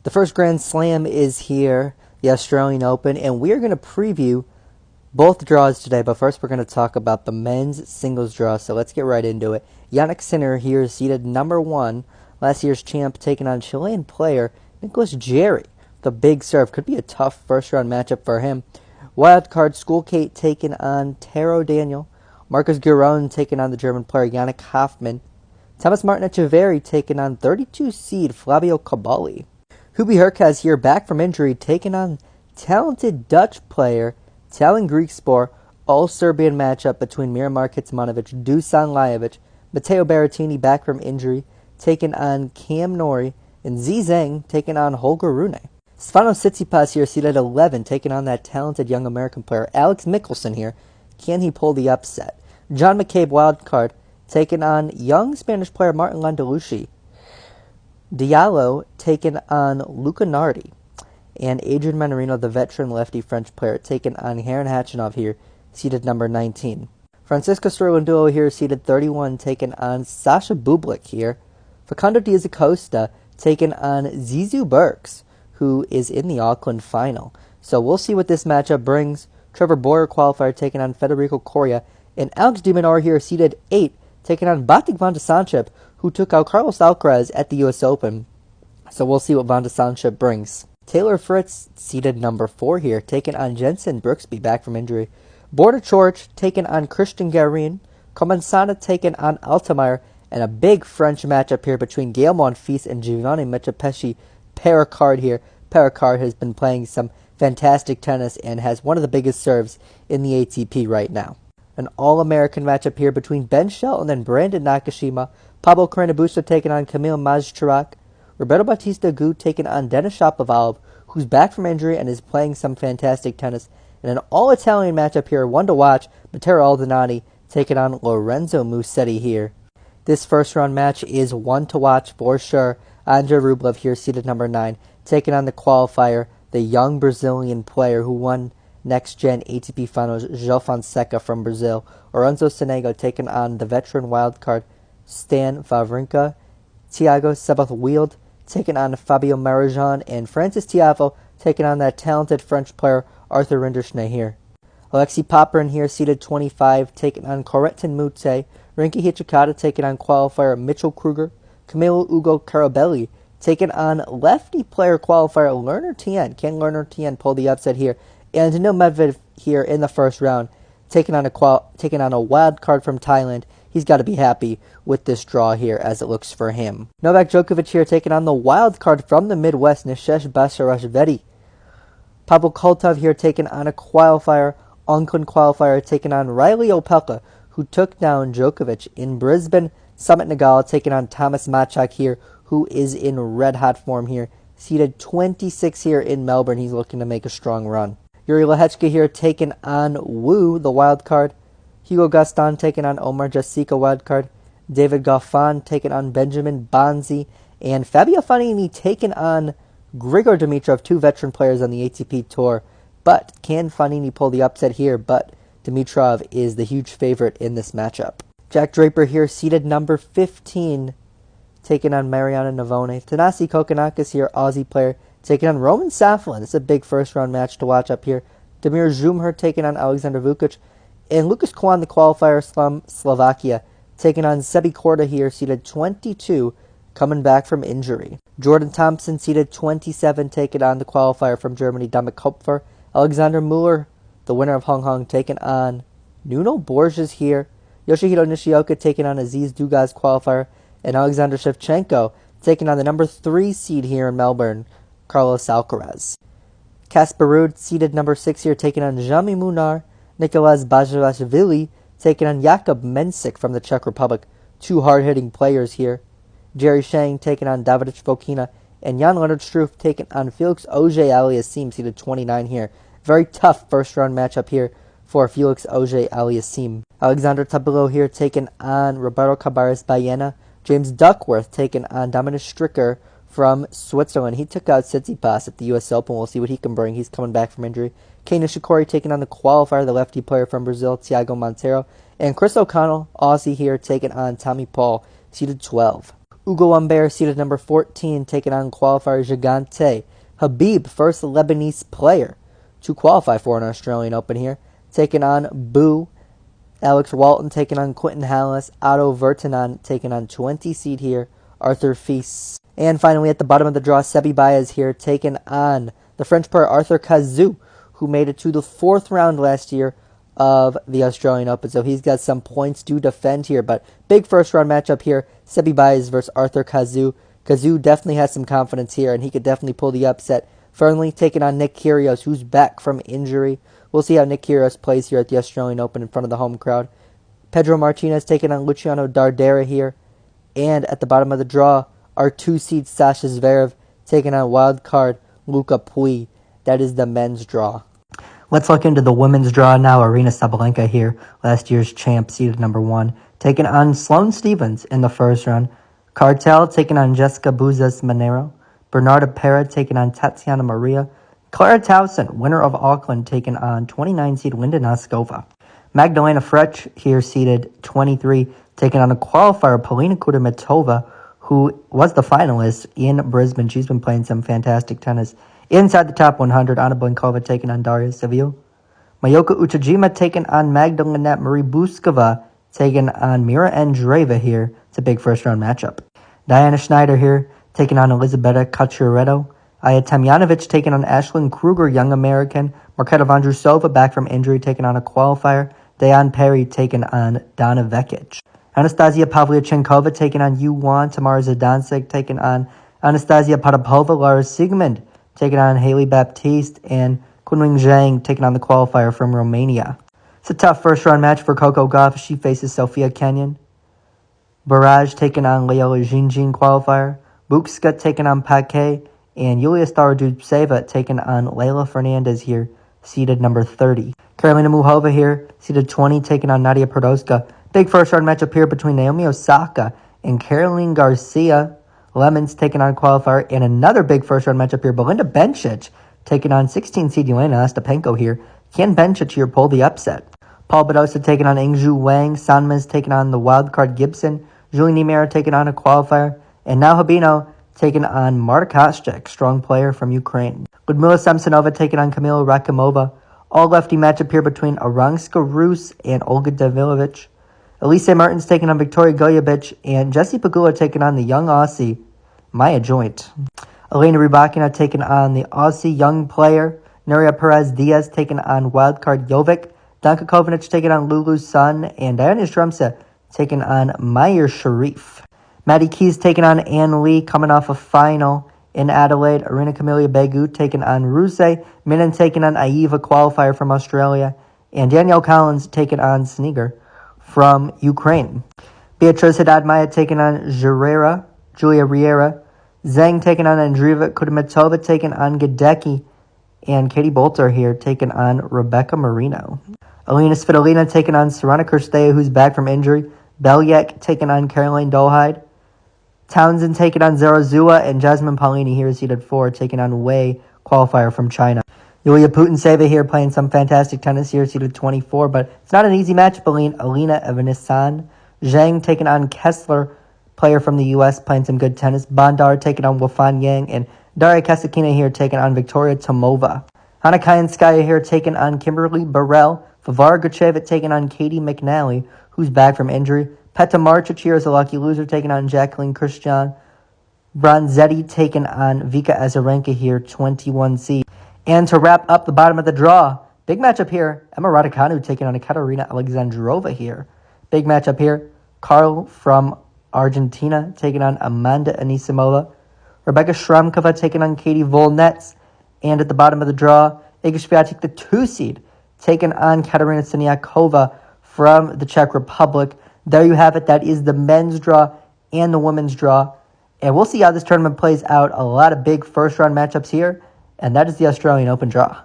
The first Grand Slam is here, the Australian Open, and we are going to preview both draws today. But first, we're going to talk about the men's singles draw. So let's get right into it. Jannik Sinner here is seeded number 1. Last year's champ taking on Chilean player Nicolas Jarry. The big serve could be a tough first-round matchup for him. Wildcard Schoolkate taking on Taro Daniel. Marcus Giron taking on the German player Yannick Hoffmann. Thomas Martin Echeverry taking on 32 seed Flavio Caballi. Hubie Hurkacz here back from injury taking on talented Dutch player Tallon Griekspoor. All Serbian matchup between Miramar Kecmanovic, Dusan Lajovic. Matteo Berrettini back from injury taking on Cam Norrie. And Zhang taking on Holger Rune. Stefanos Tsitsipas here seated 11 taking on that talented young American player Alex Michelsen here. Can he pull the upset? John McCabe wildcard taking on young Spanish player Martin Landalucci. Diallo taking on Luca Nardi. And Adrian Manarino, the veteran lefty French player, taking on Karen Khachanov here, seated number 19. Francisco Sterlindulo here, seated 31, taking on Sasha Bublik here. Facundo Diaz Acosta taking on Zizou Burks, who is in the Auckland final. So we'll see what this matchup brings. Trevor Boyer qualifier taking on Federico Coria. And Alex de Minaur here, seated 8, taking on Batik van de Sanchep, who took out Carlos Alcaraz at the U.S. Open. So we'll see what van de Sanchep brings. Taylor Fritz, seated number 4 here, taking on Jensen Brooksby, back from injury. Borna Coric taking on Christian Garin. Comensana taking on Altmaier. And a big French matchup here between Gael Monfils and Giovanni Metapeschi. Perricard here. Perricard has been playing some fantastic tennis and has one of the biggest serves in the ATP right now. An all-American matchup here between Ben Shelton and Brandon Nakashima. Pablo Carreño Busta taking on Kamil Majchrak. Roberto Bautista Agut taking on Denis Shapovalov, who's back from injury and is playing some fantastic tennis. And an all-Italian matchup here, one to watch, Matteo Aldinani taking on Lorenzo Musetti here. This first-round match is one to watch for sure. Andrei Rublev here, seated number 9, taking on the qualifier, the young Brazilian player who won next-gen ATP Finals, João Fonseca from Brazil. Lorenzo Sonego taking on the veteran wildcard, Stan Wawrinka. Thiago Seyboth-Wild taking on Fabio Marijan. And Francis Tiafoe taking on that talented French player, Arthur Rinderknech here. Alexei Popyrin here, seated 25, taking on Corentin Moutet. Rinky Hijikata taking on qualifier Mitchell Kruger. Camilo Ugo Carabelli taking on lefty player qualifier Lerner Tien. Can Lerner Tien pull the upset here? And Daniil Medvedev here in the first round, taking on a wild card from Thailand. He's got to be happy with this draw here as it looks for him. Novak Djokovic here taking on the wild card from the Midwest, Nishesh Basarashvili. Pavel Koltov here taking on a qualifier, Onkun qualifier, taking on Riley Opelka, who took down Djokovic in Brisbane. Summit Nagala taking on Thomas Machak here, who is in red-hot form here. Seated 26 here in Melbourne. He's looking to make a strong run. Yuri Lehechka here taking on Wu, the wild card. Hugo Gaston taking on Omar Jessica wildcard. David Goffin taking on Benjamin Bonzi. And Fabio Fognini taking on Grigor Dimitrov, 2 veteran players on the ATP Tour. But can Fognini pull the upset here? But Dimitrov is the huge favorite in this matchup. Jack Draper here, seated number 15, taking on Mariana Navone. Thanasi Kokkinakis here, Aussie player, taking on Roman Safin. It's a big first-round match to watch up here. Damir Zhumher taking on Alexander Vukic. And Lucas Kwan, the qualifier from Slovakia, taking on Sebi Korda here, seated 22, coming back from injury. Jordan Thompson, seated 27, taking on the qualifier from Germany, Dominik Kopfer. Alexander Muller, the winner of Hong Kong, taking on Nuno Borges here. Yoshihiro Nishioka taking on Aziz Dugaz qualifier. And Alexander Shevchenko taking on the number 3 seed here in Melbourne, Carlos Alcaraz. Casper Ruud, seated number 6 here, taking on Jami Munar. Nicolas Basilashvili taking on Jakub Mensik from the Czech Republic. 2 hard-hitting players here. Jerry Shang taking on David Fokina. And Jan-Lennard Struff taking on Felix Auger-Aliassime, seated 29 here. Very tough first-round matchup here for Felix Auger-Aliassime. Alexander Tabilo here taking on Roberto Cabarrus Baena. James Duckworth taking on Dominic Stricker from Switzerland. He took out Tsitsipas at the U.S. Open. We'll see what he can bring. He's coming back from injury. Kei Nishikori taking on the qualifier, the lefty player from Brazil, Thiago Monteiro. And Chris O'Connell, Aussie here, taking on Tommy Paul, seeded 12. Ugo Humbert, seeded number 14, taking on qualifier Gigante. Habib, first Lebanese player to qualify for an Australian Open here, taking on Boo. Alex Walton taking on Quentin Hallis. Otto Vertanen taking on 20 seed here, Arthur Fils. And finally at the bottom of the draw, Sebi Baez here taking on the French player Arthur Cazaux, who made it to the 4th round last year of the Australian Open. So he's got some points to defend here. But big first round matchup here, Sebi Baez versus Arthur Cazaux. Cazaux definitely has some confidence here, and he could definitely pull the upset. Fernley taking on Nick Kyrgios, who's back from injury. We'll see how Nick Kyrgios plays here at the Australian Open in front of the home crowd. Pedro Martinez taking on Luciano Dardera here. And at the bottom of the draw, our 2-seed Sasha Zverev taking on wild card Luca Pouille. That is the men's draw. Let's look into the women's draw now. Aryna Sabalenka here, last year's champ, seeded number 1, taking on Sloane Stephens in the first round. Cartel taking on Jessica Buses-Monero. Bernarda Pera taking on Tatiana Maria. Clara Towson, winner of Auckland, taking on 29-seed Linda Noskova. Magdalena Frech here, seeded 23, taking on a qualifier, Polina Kudermetova, who was the finalist in Brisbane. She's been playing some fantastic tennis. Inside the top 100, Anna Blinkova taking on Daria Savio. Mayoka Uchijima taking on Magdalena Marie Buskova, taking on Mira Andreeva here. It's a big first-round matchup. Diana Schneider here, taking on Elizabeta Cachoeira. Aya Tomljanovic taking on Ashlyn Kruger, young American. Marketa Vondrousova back from injury, taking on a qualifier. Diane Perry taking on Donna Vekic. Anastasia Pavlyuchenkova taking on Yu Wan. Tamara Zidansek taking on Anastasia Potapova. Lara Sigmund taking on Haley Baptiste. And Kunling Zhang taking on the qualifier from Romania. It's a tough first-round match for Coco Gauff. She faces Sophia Kenyon. Barrage taking on Leola Jinjin qualifier. Bukska taking on Paquet. And Yulia Starodubtseva taking on Leylah Fernandez here, seeded number 30. Karolina Muchova here, seeded 20, taking on Nadia Podoroska. Big first-round matchup here between Naomi Osaka and Caroline Garcia. Lemons taking on qualifier. And another big first-round matchup here, Belinda Bencic taking on 16-seed Yelena Ostapenko here. Can Bencic here pull the upset? Paul Badosa taking on Ingju Wang. Sanmez taking on the wildcard Gibson. Julie Niemera taking on a qualifier. And now Habino taking on Marta Kostyuk, strong player from Ukraine. Ludmila Samsonova taking on Kamila Rakimova. All lefty matchup here between Aranska Rus and Olga Davilovich. Elise Mertens taking on Victoria Golubic. And Jessie Pegula taking on the young Aussie, Maya Joint. Elena Rybakina taking on the Aussie young player, Nuria Perez Diaz taking on wildcard Jovic. Danka Kovanic taking on Lulu Sun. And Diana Strumsa taking on Meyer Sharif. Maddie Keys taking on Ann Lee, coming off a final in Adelaide. Arina Camelia Begu taking on Ruse. Minen taking on Aiva, qualifier from Australia. And Danielle Collins taking on Sneager from Ukraine. Beatriz Haddad-Maia taking on Julia Riera. Zhang taking on Andreeva Kudermetova, taking on Gadecki. And Katie Bolter here taking on Rebecca Marino. Alina Svitolina taking on Sorana Cirstea, who's back from injury. Belyek taking on Caroline Dolhide. Townsend taking on Zarazua, and Jasmine Paolini here, seeded 4, taking on Wei, qualifier from China. Yulia Putintseva here playing some fantastic tennis here, seeded 24, but it's not an easy match. Alina Evanissan. Zhang taking on Kessler, player from the U.S., playing some good tennis. Bandar taking on Wafan Yang, and Daria Kasatkina here taking on Victoria Tomova. Hanna Kayanskaya here taking on Kimberly Burrell. Vavara Gucheva taking on Katie McNally, who's back from injury. Peta Marcic here is a lucky loser, taking on Jacqueline Christian. Bronzetti taking on Vika Azarenka here, 21 seed. And to wrap up the bottom of the draw, big matchup here. Emma Raducanu taking on Ekaterina Alexandrova here. Big matchup here. Carl from Argentina taking on Amanda Anisimova. Rebecca Shramkova taking on Katie Volnets. And at the bottom of the draw, Iga Swiatek, the 2 seed, taking on Katerina Siniakova from the Czech Republic. There you have it. That is the men's draw and the women's draw. And we'll see how this tournament plays out. A lot of big first-round matchups here. And that is the Australian Open draw.